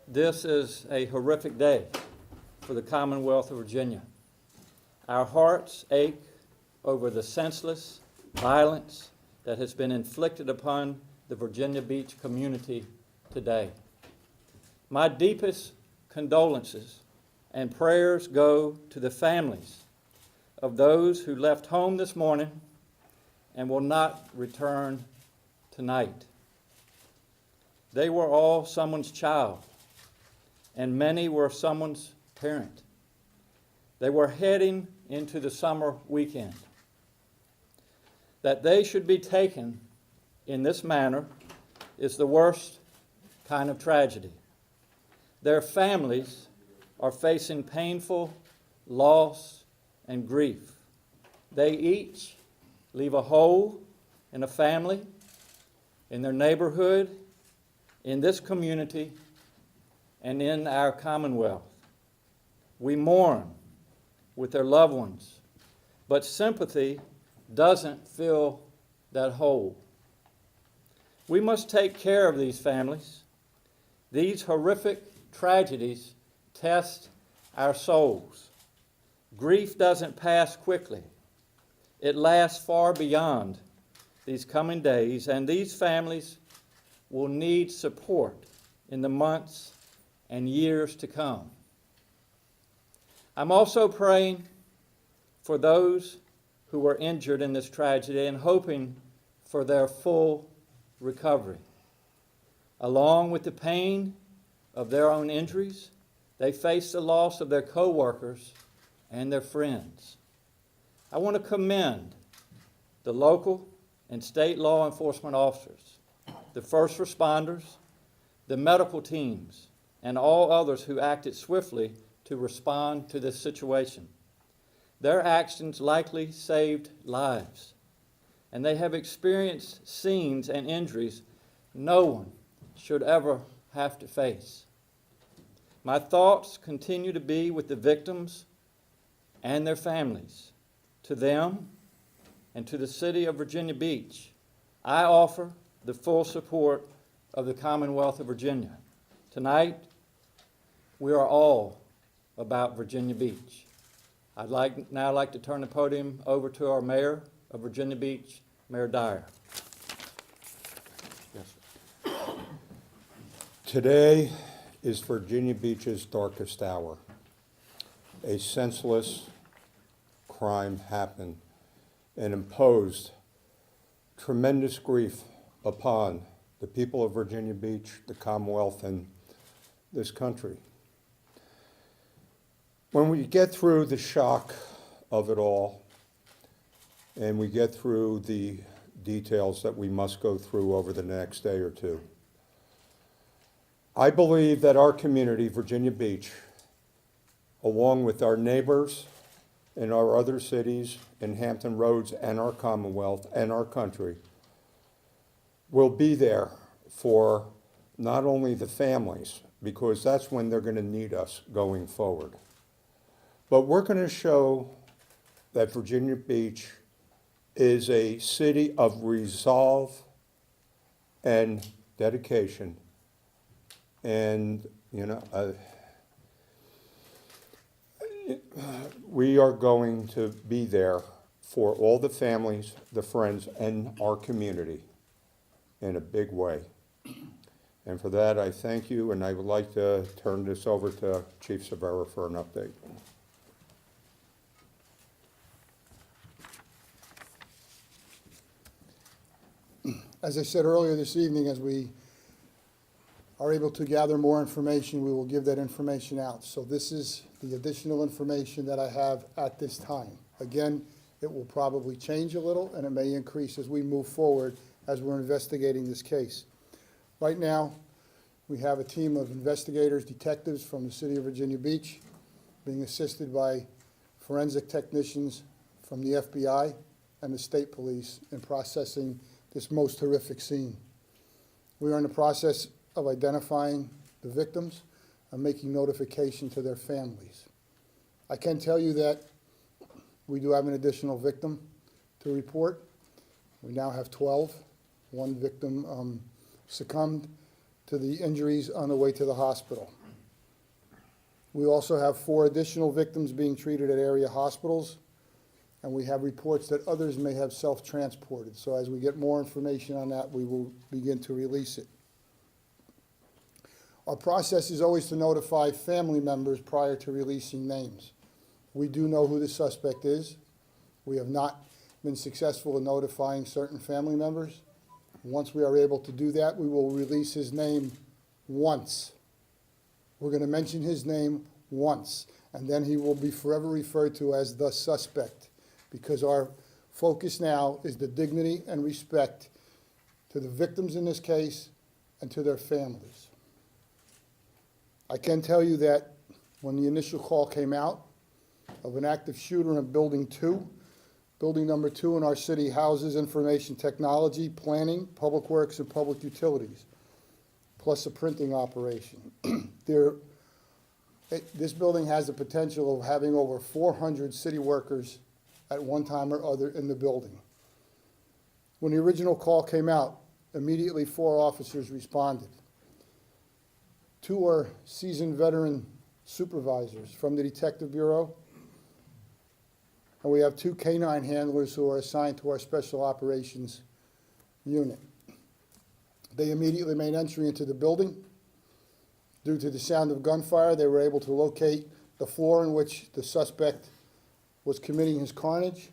This is a horrific day for the Commonwealth of Virginia. Our hearts ache over the senseless violence that has been inflicted upon the Virginia Beach community today. My deepest condolences and prayers go to the families of those who left home this morning and will not return tonight. They were all someone's child, and many were someone's parent. They were heading into the summer weekend. That they should be taken in this manner is the worst kind of tragedy. Their families are facing painful loss and grief. They each leave a hole in a family, in their neighborhood, in this community, and in our Commonwealth. We mourn with their loved ones, but sympathy doesn't fill that hole. We must take care of these families. These horrific tragedies test our souls. Grief doesn't pass quickly. It lasts far beyond these coming days, and these families will need support in the months and years to come. I'm also praying for those who were injured in this tragedy and hoping for their full recovery. Along with the pain of their own injuries, they face the loss of their co-workers and their friends. I want to commend the local and state law enforcement officers, the first responders, the medical teams, and all others who acted swiftly to respond to this situation. Their actions likely saved lives, and they have experienced scenes and injuries no one should ever have to face. My thoughts continue to be with the victims and their families. To them and to the city of Virginia Beach, I offer the full support of the Commonwealth of Virginia. Tonight, we are all about Virginia Beach. I'd now like to turn the podium over to our mayor of Virginia Beach, Mayor Dyer. Yes, sir. Today is Virginia Beach's darkest hour. A senseless crime happened and imposed tremendous grief upon the people of Virginia Beach, the Commonwealth, and this country. When we get through the shock of it all, and we get through the details that we must go through over the next day or two, I believe that our community, Virginia Beach, along with our neighbors in our other cities, in Hampton Roads and our Commonwealth and our country, will be there for not only the families, because that's when they're going to need us going forward, but we're going to show that Virginia Beach is a city of resolve and dedication. And, we are going to be there for all the families, the friends, and our community in a big way. And for that, I thank you, and I would like to turn this over to Chief Cervera for an update. As I said earlier this evening, as we are able to gather more information, we will give that information out. So this is the additional information that I have at this time. Again, it will probably change a little, and it may increase as we move forward as we're investigating this case. Right now, we have a team of investigators, detectives from the city of Virginia Beach, being assisted by forensic technicians from the FBI and the state police in processing this most horrific scene. We are in the process of identifying the victims and making notification to their families. I can tell you that we do have an additional victim to report. We now have 12. One victim succumbed to the injuries on the way to the hospital. We also have 4 additional victims being treated at area hospitals, and we have reports that others may have self-transported. So as we get more information on that, we will begin to release it. Our process is always to notify family members prior to releasing names. We do know who the suspect is. We have not been successful in notifying certain family members. Once we are able to do that, we will release his name once. We're going to mention his name once, and then he will be forever referred to as the suspect, because our focus now is the dignity and respect to the victims in this case and to their families. I can tell you that when the initial call came out of an active shooter in Building 2, Building number 2 in our city houses information technology, planning, public works, and public utilities, plus a printing operation. This building has the potential of having over 400 city workers at one time or other in the building. When the original call came out, immediately 4 officers responded. 2 are seasoned veteran supervisors from the Detective Bureau, and we have 2 canine handlers who are assigned to our Special Operations Unit. They immediately made entry into the building. Due to the sound of gunfire, they were able to locate the floor in which the suspect was committing his carnage.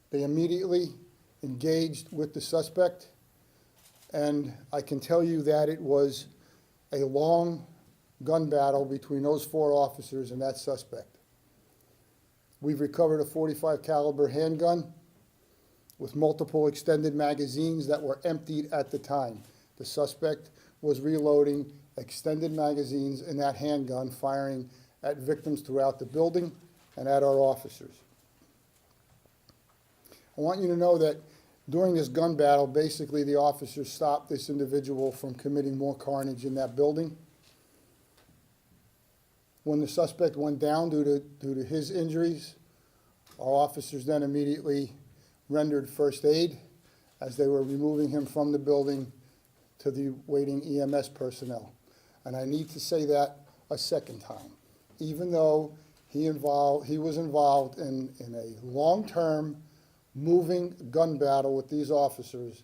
They immediately engaged with the suspect, and I can tell you that it was a long gun battle between those 4 officers and that suspect. We've recovered a .45 caliber handgun with multiple extended magazines that were emptied at the time. The suspect was reloading extended magazines in that handgun, firing at victims throughout the building and at our officers. I want you to know that during this gun battle, basically the officers stopped this individual from committing more carnage in that building. When the suspect went down due to his injuries, our officers then immediately rendered first aid as they were removing him from the building to the waiting EMS personnel. And I need to say that a second time. Even though he was involved in a long-term moving gun battle with these officers,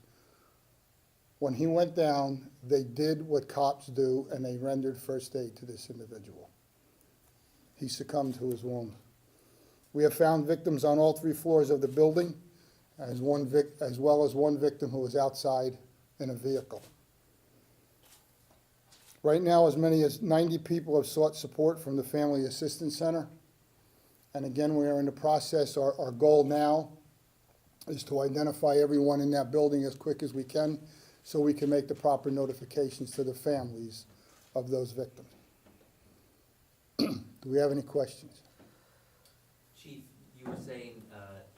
when he went down, they did what cops do, and they rendered first aid to this individual. He succumbed to his wound. We have found victims on all 3 floors of the building, as well as one victim who was outside in a vehicle. Right now, as many as 90 people have sought support from the Family Assistance Center. And again, we are in the process. Our goal now is to identify everyone in that building as quick as we can so we can make the proper notifications to the families of those victims. Do we have any questions? Chief, you were saying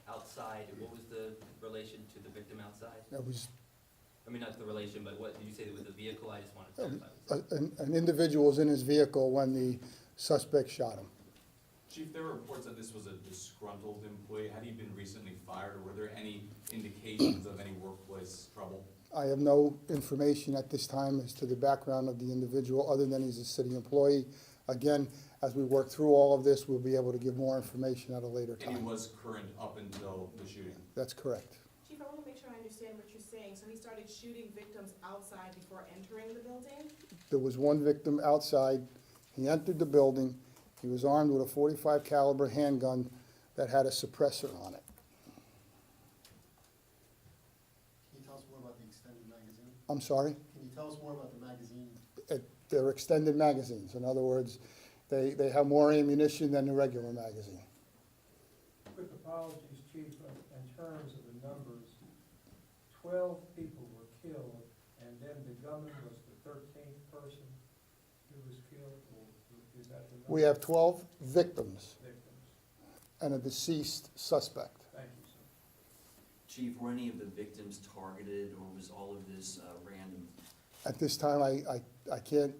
outside, what was the relation to the victim outside? That was I mean, not the relation, but what, did you say that with the vehicle? I just wanted to clarify. an individual was in his vehicle when the suspect shot him. Chief, there were reports that this was a disgruntled employee. Had he been recently fired, or were there any indications of any workplace trouble? I have no information at this time as to the background of the individual, other than he's a city employee. Again, as we work through all of this, we'll be able to give more information at a later And he time. was current up until the shooting? That's correct. Chief, I want to make sure I understand what you're saying. So he started shooting victims outside before entering the building? There was one victim outside. He entered the building. He was armed with a .45 caliber handgun that had a suppressor on it. Can you tell us more about the extended magazine? I'm sorry? Can you tell us more about the magazine? They're extended magazines. In other words, they have more ammunition than the regular magazine. Quick apologies, Chief, in terms of the numbers, 12 people were killed, and then the gunman was the 13th person who was killed, or is that the number? We have 12 victims Victims. and a deceased suspect. Thank you, sir. Chief, were any of the victims targeted, or was all of this random? At this time, I can't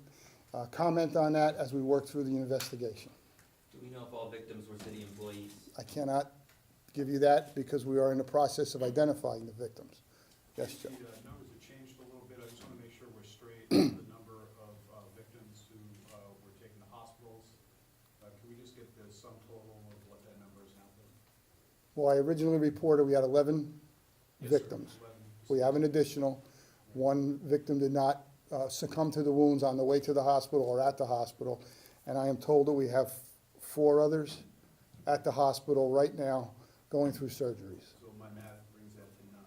comment on that as we work through the investigation. Do we know if all victims were city employees? I cannot give you that because we are in the process of identifying the victims. Yes, Joe? The numbers have changed a little bit. I just want to make sure we're straight. we just get the sum total of what that number is now? Well, I originally reported we had 11 Yes, sir. victims. 11. We have an additional. One victim did not succumb to the wounds on the way to the hospital or at the hospital. And I am told that we have 4 others at the hospital right now going through surgeries. So my math brings that to 9.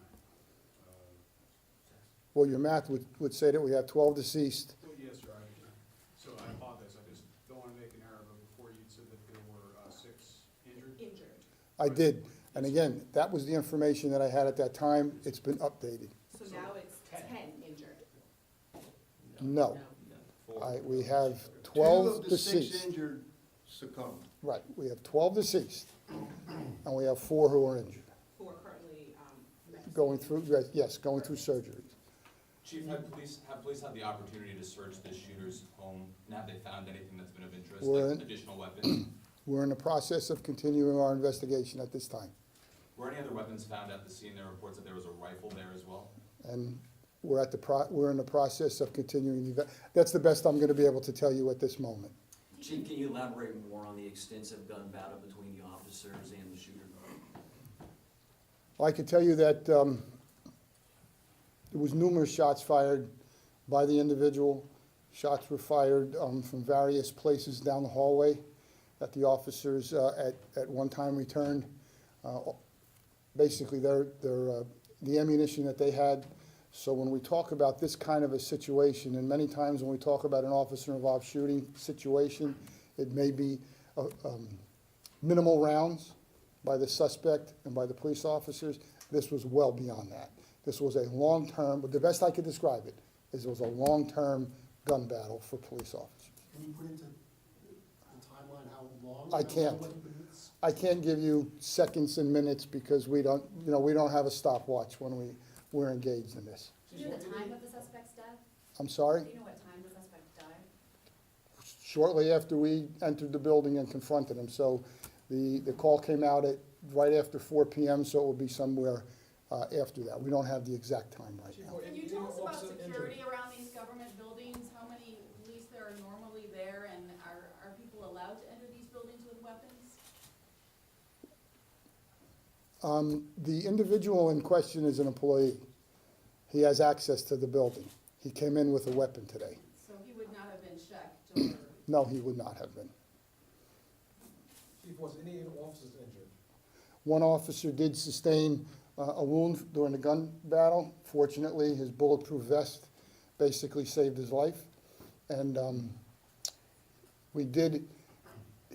Well, your math would say that we have 12 deceased. Well, yes, sir, I understand. So I apologize, I just don't want to make an error, but before you said that there were 6 injured? Injured. I did. And again, that was the information that I had at that time. It's been updated. So now it's 10 injured. No. Four. We have 2 12 of the 6 deceased. injured succumbed. Right, we have 12 deceased, and we have 4 who are injured, Who are currently, medicine. going through, yes, going through surgeries. Chief, have police had the opportunity to search the shooter's home? And have they found anything that's been of interest, We're like in- additional weapons? We're in the process of continuing our investigation at this time, Were any other weapons found at the scene? There were reports that there was a rifle there as well. and we're in the process of continuing, that's the best I'm gonna be able to tell you at this moment. Chief, can you elaborate more on the extensive gun battle between the officers and the shooter? I can tell you that there was numerous shots fired by the individual. Shots were fired from various places down the hallway that the officers at one time returned. Basically, the ammunition that they had. So when we talk about this kind of a situation, and many times when we talk about an officer-involved shooting situation, it may be minimal rounds by the suspect and by the police officers. This was well beyond that. This was a long-term, but the best I could describe it is it was a long-term gun battle for police officers. Can you put into the timeline how long? I can't. I can't give you seconds and minutes because we don't have a stopwatch when we're engaged in this. Do you know the time of the suspect's death? I'm sorry? Do you know what time the suspect died? Shortly after we entered the building and confronted him. So the call came out at right after 4 p.m., so it will be somewhere after that. We don't have the exact time right now. Can you tell us about security around these government buildings? How many police there are normally there, and are people allowed to enter these buildings with weapons? The individual in question is an employee. He has access to the building. He came in with a weapon today. So he would not have been checked, or? No, he would not have been. Chief, was any officers injured? One officer did sustain a wound during the gun battle. Fortunately, his bulletproof vest basically saved his life. And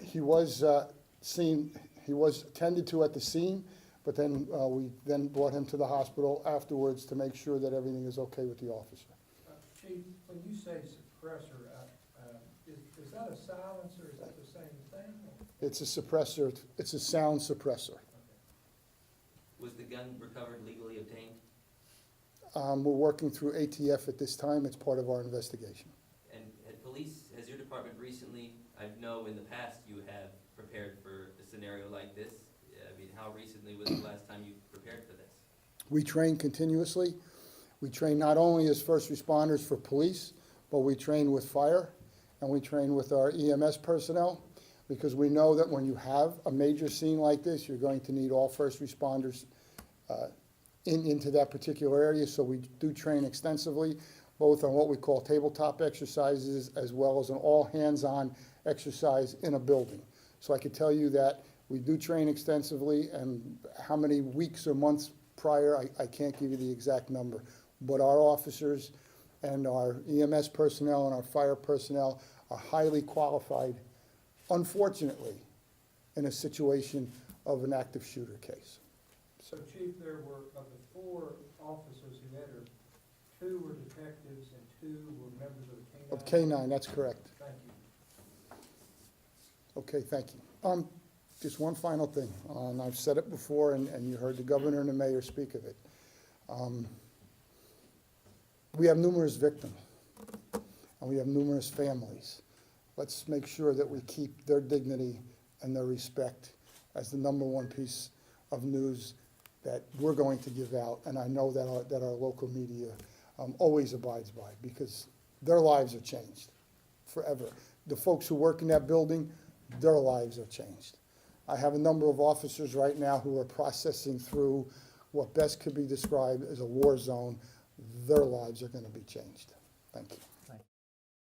he was attended to at the scene, but then we then brought him to the hospital afterwards to make sure that everything is okay with the officer. Chief, when you say suppressor, is that a silencer, is that the same thing? It's a suppressor, it's a sound suppressor. Was the gun recovered legally obtained? We're working through ATF at this time. It's part of our investigation. And has your department recently, I know in the past you have prepared for a scenario like this. I mean, how recently was the last time you prepared for this? We train continuously. We train not only as first responders for police, but we train with fire, and we train with our EMS personnel, because we know that when you have a major scene like this, you're going to need all first responders into that particular area. So we do train extensively, both on what we call tabletop exercises as well as an all-hands-on exercise in a building. So I could tell you that we do train extensively, and how many weeks or months prior, I can't give you the exact number. But our officers and our EMS personnel and our fire personnel are highly qualified, unfortunately, in a situation of an active shooter case. So Chief, there were, of the 4 officers who entered, 2 were detectives and 2 were members of the K-9? Of K-9, that's correct. Thank you. Okay, thank you. Just one final thing, and I've said it before, and you heard the governor and the mayor speak of it. We have numerous victims, and we have numerous families. Let's make sure that we keep their dignity and their respect as the #1 piece of news that we're going to give out, and I know that our local media always abides by, because their lives are changed forever. The folks who work in that building their lives are changed. I have a number of officers right now who are processing through what best could be described as a war zone. Their lives are going to be changed. Thank you.